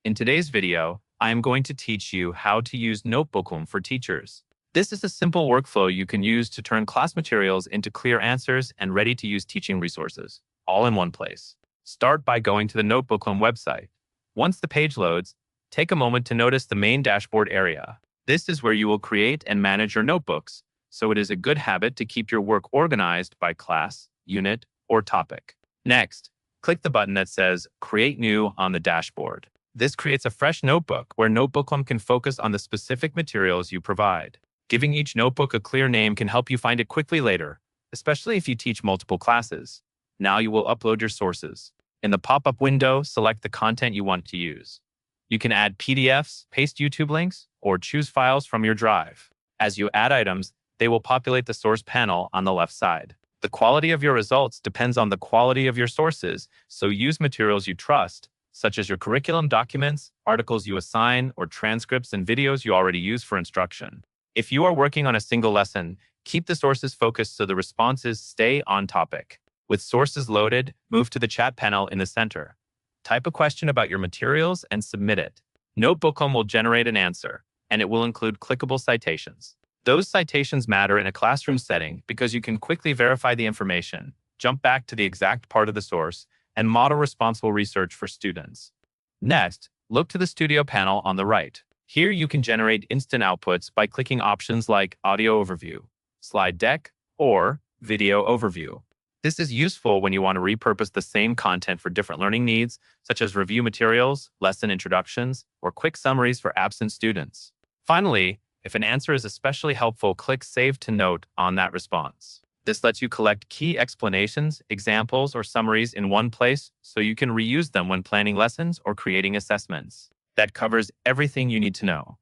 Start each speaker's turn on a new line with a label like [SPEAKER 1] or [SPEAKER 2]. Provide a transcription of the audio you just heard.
[SPEAKER 1] In today's video, I am going to teach you how to use Notebooklm for teachers. This is a simple workflow you can use to turn class materials into clear answers and ready-to-use teaching resources, all in one place. Start by going to the Notebooklm website. Once the page loads, take a moment to notice the main dashboard area. This is where you will create and manage your notebooks, so it is a good habit to keep your work organized by class, unit, or topic. Next, click the button that says Create New on the dashboard. This creates a fresh notebook where Notebooklm can focus on the specific materials you provide. Giving each notebook a clear name can help you find it quickly later, especially if you teach multiple classes. Now you will upload your sources. In the pop-up window, select the content you want to use. You can add PDFs, paste YouTube links, or choose files from your drive. As you add items, they will populate the source panel on the left side. The quality of your results depends on the quality of your sources, so use materials you trust, such as your curriculum documents, articles you assign, or transcripts and videos you already use for instruction. If you are working on a single lesson, keep the sources focused so the responses stay on topic. With sources loaded, move to the chat panel in the center. Type a question about your materials and submit it. Notebooklm will generate an answer, and it will include clickable citations. Those citations matter in a classroom setting because you can quickly verify the information, jump back to the exact part of the source, and model responsible research for students. Next, look to the Studio panel on the right. Here you can generate instant outputs by clicking options like Audio Overview, Slide Deck, or Video Overview. This is useful when you want to repurpose the same content for different learning needs, such as review materials, lesson introductions, or quick summaries for absent students. Finally, if an answer is especially helpful, click Save to Note on that response. This lets you collect key explanations, examples, or summaries in one place so you can reuse them when planning lessons or creating assessments. That covers everything you need to know.